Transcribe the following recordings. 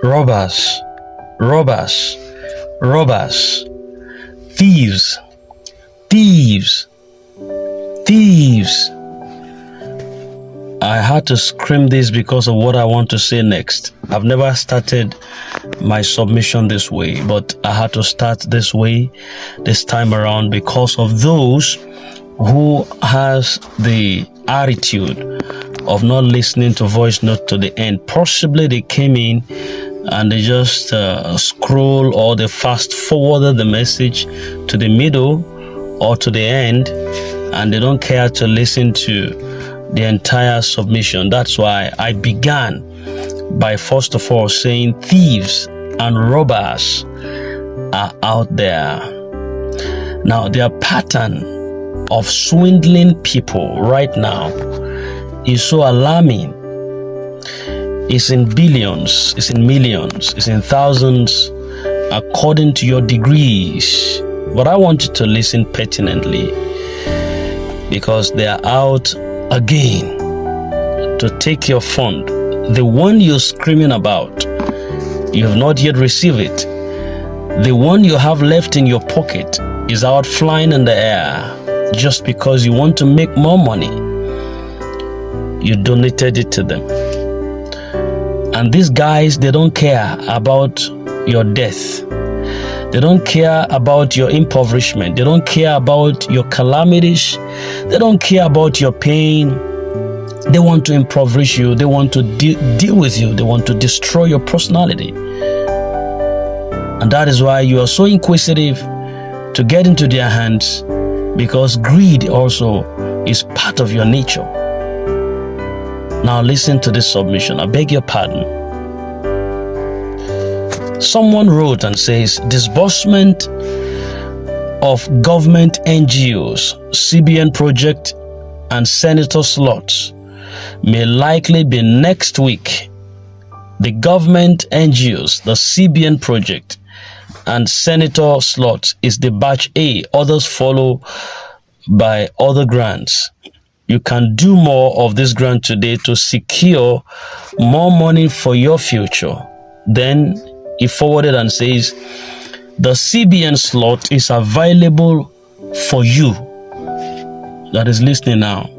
Robbers, robbers, robbers, thieves, thieves, thieves. I had to scream this because of what I want to say next. I've never started my submission this way, but I had to start this way this time around because of those who has the attitude of not listening to voice note to the end. Possibly they came in and they just scroll, or they fast forwarded the message to the middle or to the end, and they don't care to listen to the entire submission. That's why I began by first of all saying thieves and robbers are out there. Now, their pattern of swindling people right now is so alarming. It's in billions, it's in millions, it's in thousands, according to your degrees. But I want you to listen pertinently, because they are out again to take your fund. The one you're screaming about, you have not yet received it. The one you have left in your pocket is out flying in the air just because you want to make more money. You donated it to them. And these guys, they don't care about your death. They don't care about your impoverishment. They don't care about your calamities. They don't care about your pain. They want to impoverish you. They want to deal with you. They want to destroy your personality. And that is why you are so inquisitive to get into their hands, because greed also is part of your nature. Now listen to this submission. I beg your pardon. Someone wrote and says, disbursement of government NGOs, CBN project, and senator slots may likely be next week. The government NGOs, the CBN project, and senator slots is the batch A. Others follow by other grants. You can do more of this grant today to secure more money for your future. Then he forwarded and says, the CBN slot is available for you that is listening now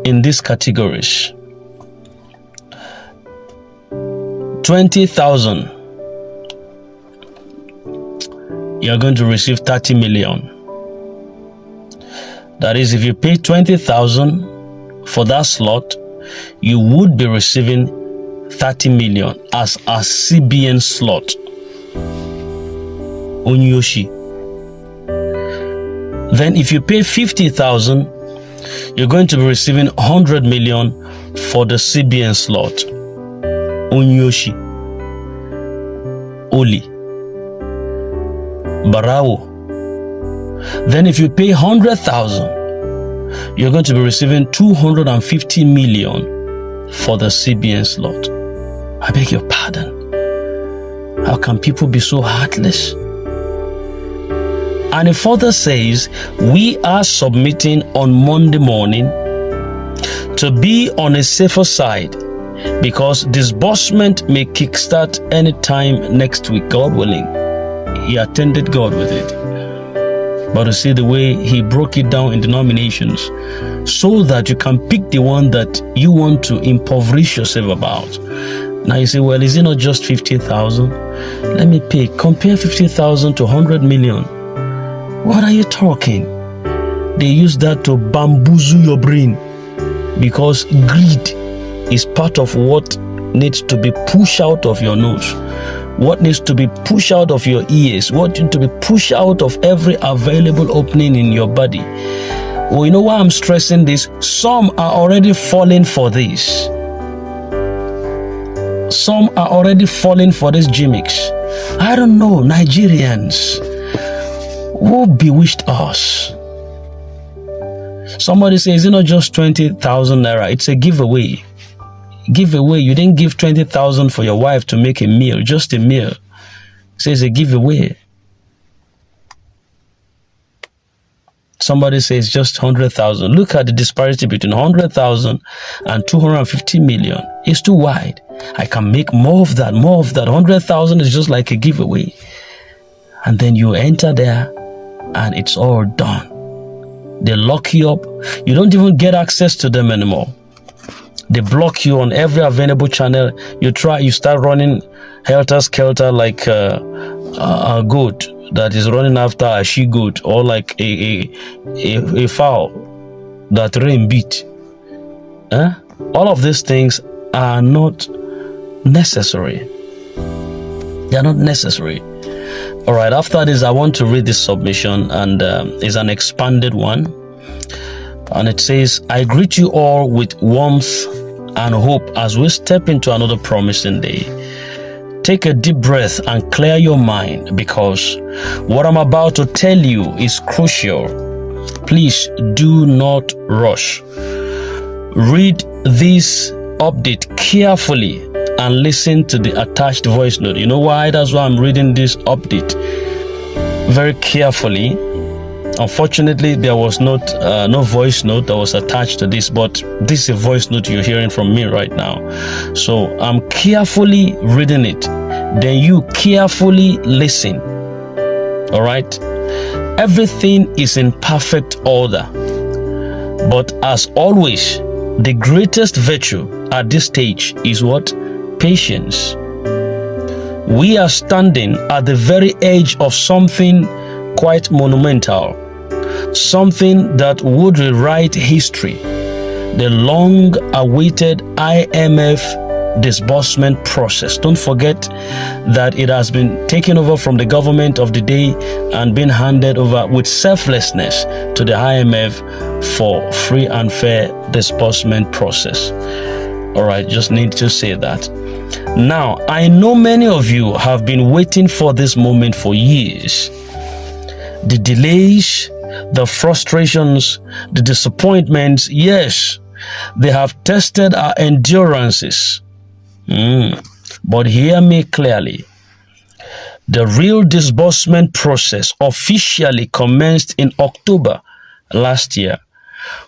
in these categories. 20,000. You're going to receive 30 million. That is, if you pay 20,000 for that slot, you would be receiving 30 million as a CBN slot. Onyoshi. Then if you pay 50,000, you're going to be receiving 100 million for the CBN slot. Onyoshi. Oli. Barawo. Then if you pay 100,000, you're going to be receiving 250 million for the CBN slot. I beg your pardon. How can people be so heartless? And it further says, we are submitting on Monday morning to be on a safer side, because disbursement may kickstart anytime next week, God willing. He attended God with it. But to see the way he broke it down in denominations, so that you can pick the one that you want to impoverish yourself about. Now you say, well, is it not just 50,000? Let me pay. Compare 50,000 to 100 million. What are you talking? They use that to bamboozle your brain, because greed is part of what needs to be pushed out of your nose, what needs to be pushed out of your ears, what needs to be pushed out of every available opening in your body. Well, you know why I'm stressing this? Some are already falling for this. Some are already falling for this gimmicks. I don't know, Nigerians, who bewitched us? Somebody says, it's not just 20,000 naira, it's a giveaway. Giveaway. You didn't give 20,000 for your wife to make a meal, just a meal. It says a giveaway. somebody says just 100,000. Look at the disparity between 100,000 and 250 million. It's too wide. I can make more of that, more of that. 100,000 is just like a giveaway. And then you enter there and it's all done. They lock you up. You don't even get access to them anymore. They block you on every available channel. You start running helter-skelter like a goat that is running after a she-goat, or like a fowl that rain beat. All of these things are not necessary. They are not necessary. All right, after this, I want to read this submission, and it's an expanded one. And it says, I greet you all with warmth and hope as we step into another promising day. Take a deep breath and clear your mind, because what I'm about to tell you is crucial. Please do not rush. Read this update carefully and listen to the attached voice note. You know why? That's why I'm reading this update very carefully. Unfortunately, there was no voice note that was attached to this, but this is a voice note you're hearing from me right now. So I'm carefully reading it. Then you carefully listen. All right? Everything is in perfect order. But as always, the greatest virtue at this stage is what? Patience. We are standing at the very edge of something quite monumental, something that would rewrite history. The long-awaited IMF disbursement process. Don't forget that it has been taken over from the government of the day and been handed over with selflessness to the IMF for free and fair disbursement process. All right, just need to say that. Now, I know many of you have been waiting for this moment for years. The delays, the frustrations, the disappointments, yes, they have tested our endurances. But hear me clearly. The real disbursement process officially commenced in October last year,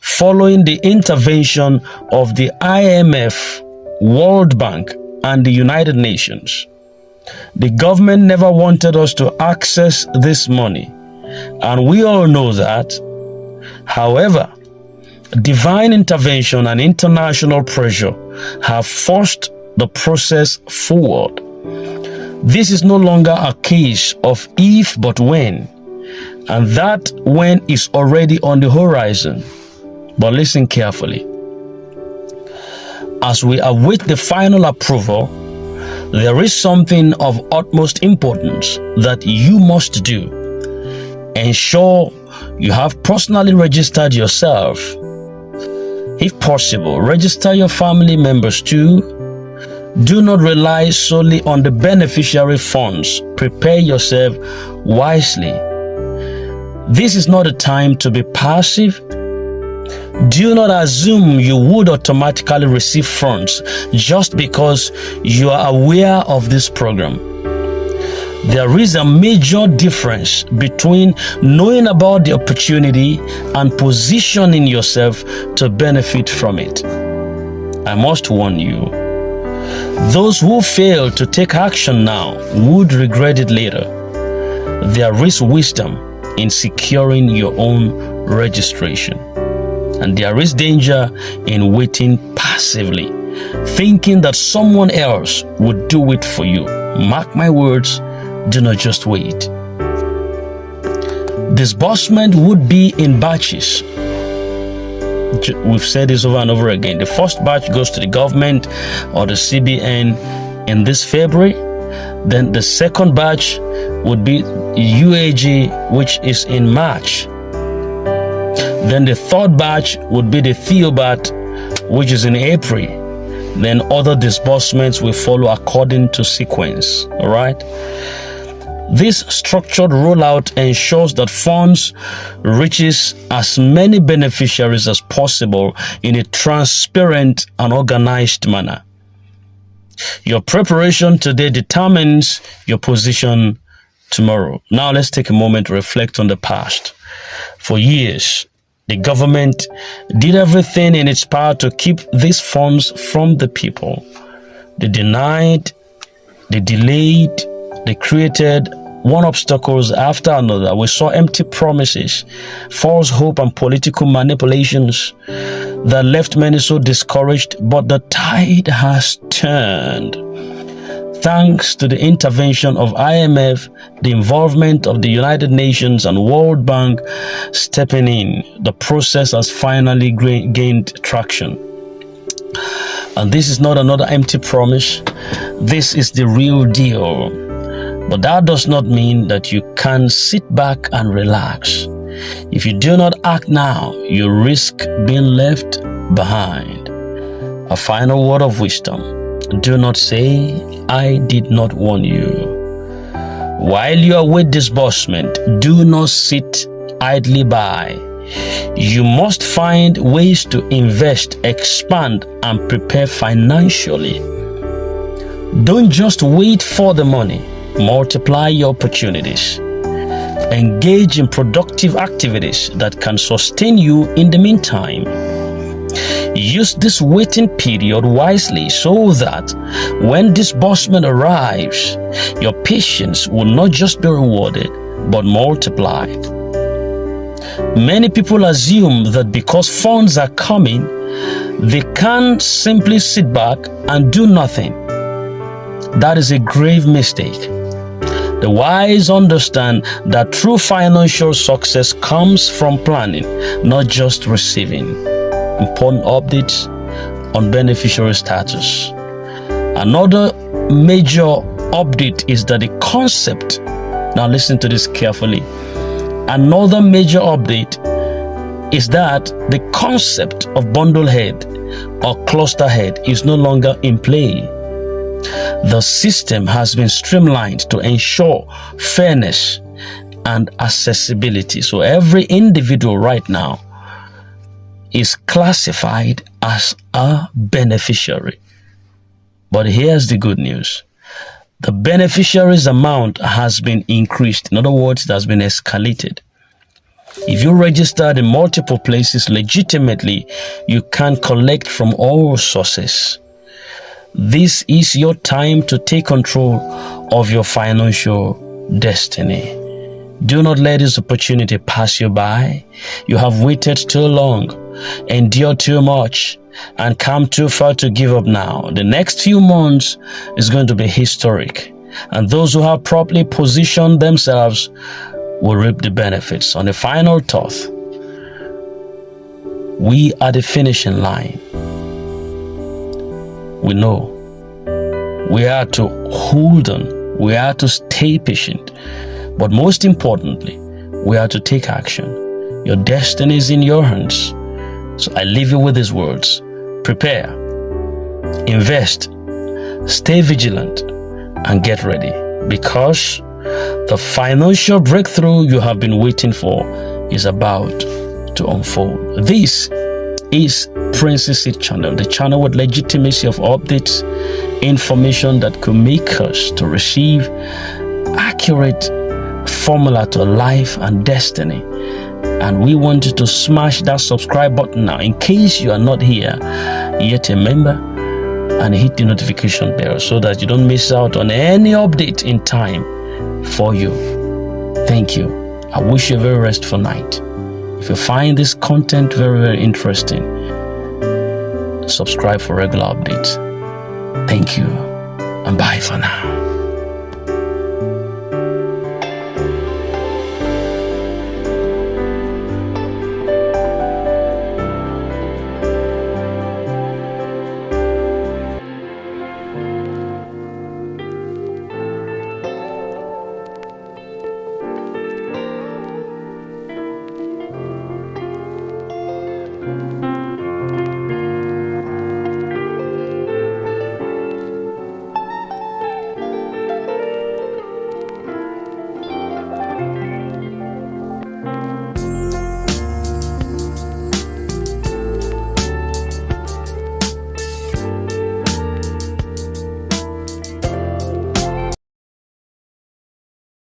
following the intervention of the IMF, World Bank, and the United Nations. The government never wanted us to access this money, and we all know that. However, divine intervention and international pressure have forced the process forward. This is no longer a case of if but when, and that when is already on the horizon. But listen carefully. As we await the final approval, there is something of utmost importance that you must do. Ensure you have personally registered yourself. If possible, register your family members too. Do not rely solely on the beneficiary funds. Prepare yourself wisely. This is not a time to be passive. Do not assume you would automatically receive funds just because you are aware of this program. There is a major difference between knowing about the opportunity and positioning yourself to benefit from it. I must warn you, those who fail to take action now would regret it later. There is wisdom in securing your own registration. And there is danger in waiting passively, thinking that someone else would do it for you. Mark my words, do not just wait. Disbursement would be in batches. We've said this over and over again. The first batch goes to the government or the CBN in this February. Then the second batch would be UAG, which is in March. Then the third batch would be the Theobat, which is in April. Then other disbursements will follow according to sequence. All right. This structured rollout ensures that funds reaches as many beneficiaries as possible in a transparent and organized manner. Your preparation today determines your position tomorrow. Now let's take a moment to reflect on the past. For years, the government did everything in its power to keep these funds from the people. They denied, they delayed, they created one obstacles after another. We saw empty promises, false hope, and political manipulations that left many so discouraged, but the tide has turned. Thanks to the intervention of IMF, the involvement of the United Nations and World Bank stepping in, the process has finally gained traction. And this is not another empty promise. This is the real deal. But that does not mean that you can sit back and relax. If you do not act now, you risk being left behind. A final word of wisdom. Do not say, I did not warn you. While you await disbursement, do not sit idly by. You must find ways to invest, expand, and prepare financially. Don't just wait for the money. Multiply your opportunities. Engage in productive activities that can sustain you in the meantime. Use this waiting period wisely so that when disbursement arrives, your patience will not just be rewarded, but multiplied. Many people assume that because funds are coming, they can simply sit back and do nothing. That is a grave mistake. The wise understand that true financial success comes from planning, not just receiving. Important updates on beneficiary status. Another major update is that the concept, now listen to this carefully. Another major update is that the concept of bundle head or cluster head is no longer in play. The system has been streamlined to ensure fairness and accessibility. So every individual right now is classified as a beneficiary. But here's the good news. The beneficiary's amount has been increased. In other words, it has been escalated. If you registered in multiple places legitimately, you can collect from all sources. This is your time to take control of your financial destiny. Do not let this opportunity pass you by. You have waited too long, endured too much, and come too far to give up now. The next few months is going to be historic, and those who have properly positioned themselves will reap the benefits. On a final thought, we are the finishing line. We know we are to hold on, we are to stay patient, but most importantly, we are to take action. Your destiny is in your hands. So I leave you with these words. Prepare, invest, stay vigilant, and get ready, because the financial breakthrough you have been waiting for is about to unfold. This is Prince's Seed Channel, the channel with legitimacy of updates, information that could make us to receive accurate formula to life and destiny. And we want you to smash that subscribe button now, in case you are not here yet a member, and hit the notification bell so that you don't miss out on any update in time for you. Thank you. I wish you a very restful night. If you find this content very, very interesting, subscribe for regular updates. Thank you, and bye for now.